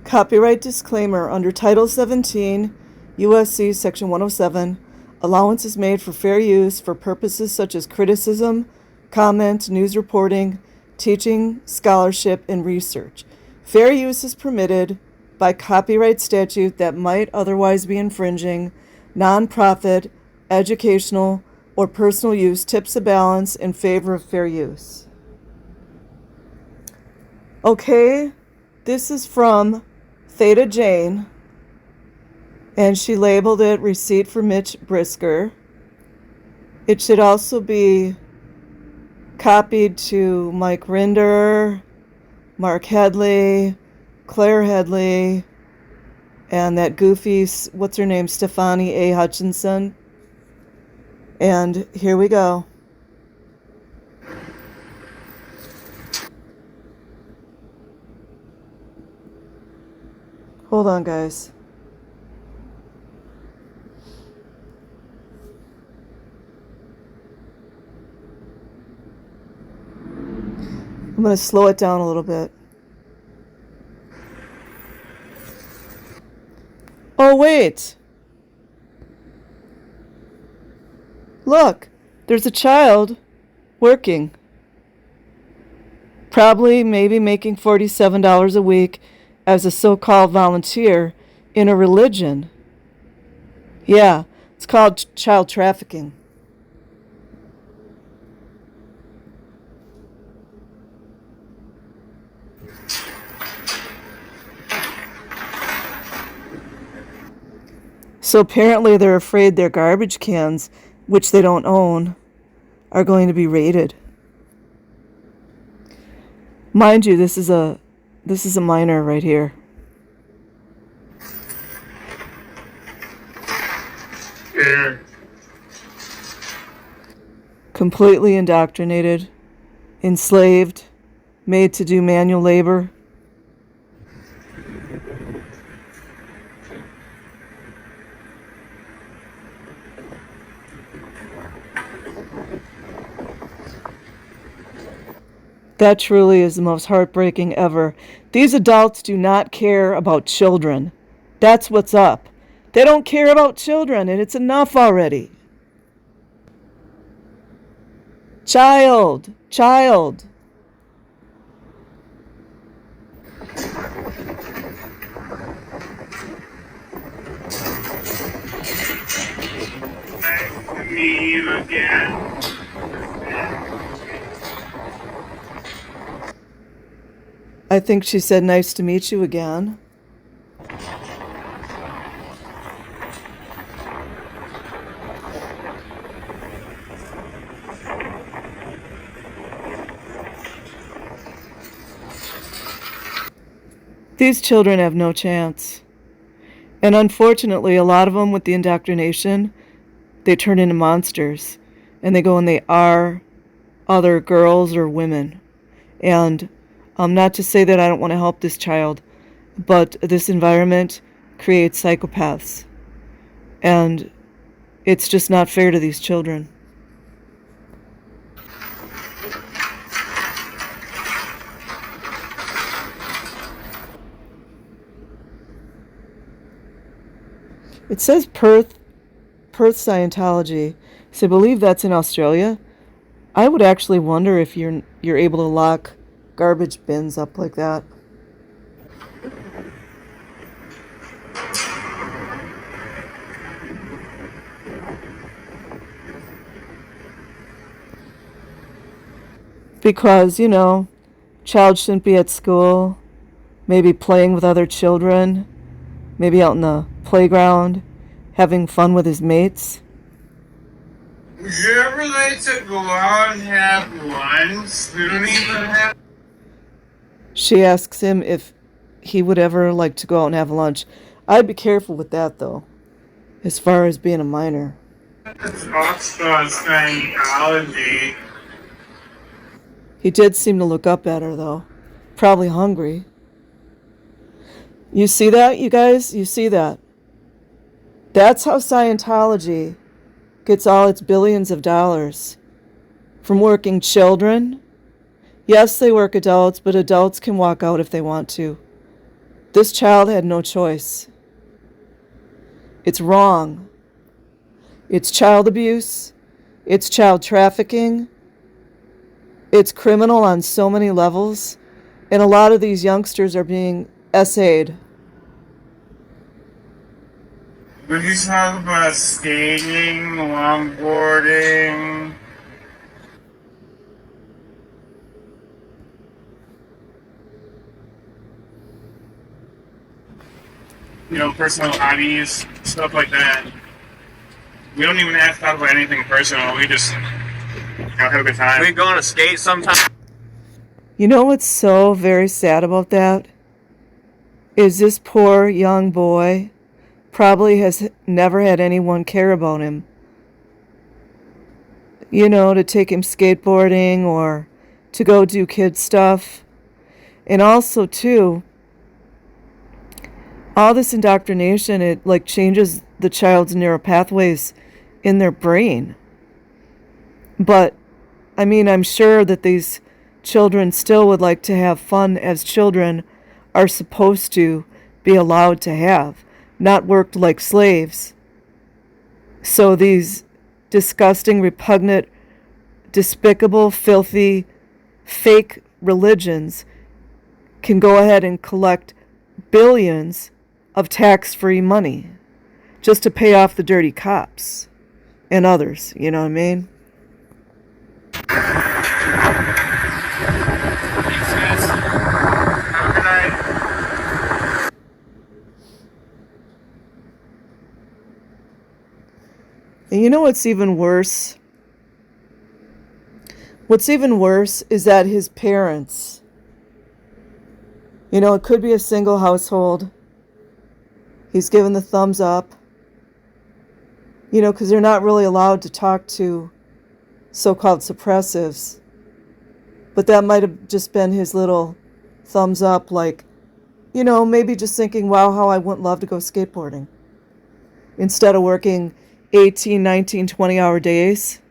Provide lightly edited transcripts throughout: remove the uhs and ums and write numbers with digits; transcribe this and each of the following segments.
Copyright disclaimer. Under Title 17, U.S.C. Section 107, allowance is made for fair use for purposes such as criticism, comment, news reporting, teaching, scholarship, and research. Fair use is permitted by copyright statute that might otherwise be infringing. Non-profit, educational, or personal use tips the balance in favor of fair use. Okay, this is from Theta Jane, and she labeled it Receipt for Mitch Brisker. It should also be copied to Mike Rinder, Mark Headley, Claire Headley, and that goofy, what's her name, Stefani A. Hutchinson. And here we go. Hold on, guys. I'm going to slow it down a little bit. Oh, wait. Look, there's a child working. Probably maybe making $47 a week as a so-called volunteer in a religion. Yeah, it's called child trafficking. So apparently they're afraid their garbage cans, which they don't own, are going to be raided. Mind you, this is a minor right here. Yeah. Completely indoctrinated, enslaved, made to do manual labor. That truly is the most heartbreaking ever. These adults do not care about children. That's what's up. They don't care about children, and it's enough already. Child. Me again. I think she said, nice to meet you again. These children have no chance. And unfortunately, a lot of them with the indoctrination, they turn into monsters. And they go and they are other girls or women. And not to say that I don't want to help this child, but this environment creates psychopaths. And it's just not fair to these children. It says Perth Scientology. So I believe that's in Australia. I would actually wonder if you're able to lock garbage bins up like that. Because, child shouldn't be at school, maybe playing with other children, maybe out in the playground, having fun with his mates. Would you ever like to go out and have lunch? We don't even have... She asks him if he would ever like to go out and have lunch. I'd be careful with that, though, as far as being a minor. It's also Scientology. He did seem to look up at her, though. Probably hungry. You see that, you guys? You see that? That's how Scientology gets all its billions of dollars. From working children. Yes, they work adults, but adults can walk out if they want to. This child had no choice. It's wrong. It's child abuse. It's child trafficking. It's criminal on so many levels. And a lot of these youngsters are being essayed. Would you talk about skating, longboarding? Personal hobbies, stuff like that. We don't even have to talk about anything personal. We just have a good time. We go on a skate sometime. You know what's so very sad about that? Is this poor young boy probably has never had anyone care about him. To take him skateboarding or to go do kid stuff. And also, too, all this indoctrination, it changes the child's neural pathways in their brain. But, I'm sure that these children still would like to have fun as children are supposed to be allowed to have, not worked like slaves. So these disgusting, repugnant, despicable, filthy, fake religions can go ahead and collect billions of tax-free money just to pay off the dirty cops and others, you know what I mean? And you know what's even worse? What's even worse is that his parents, it could be a single household. He's given the thumbs up, because they're not really allowed to talk to so-called suppressives. But that might have just been his little thumbs up, maybe just thinking, wow, how I wouldn't love to go skateboarding. Instead of working 18, 19, 20-hour days,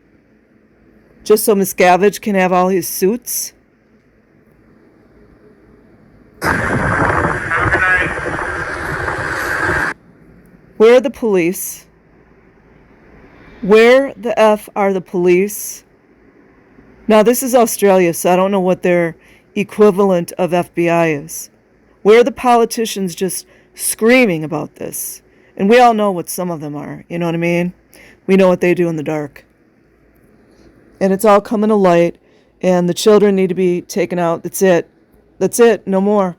just so Miscavige can have all his suits. Where are the police? Where the F are the police? Now, this is Australia, so I don't know what their equivalent of FBI is. Where are the politicians just screaming about this? And we all know what some of them are, you know what I mean? We know what they do in the dark. And it's all coming to light, and the children need to be taken out. That's it. That's it. No more.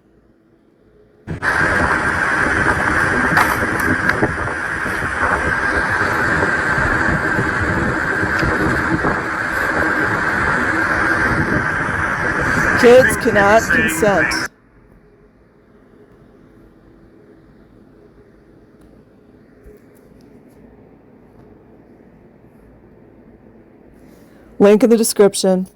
Kids cannot consent. Link in the description.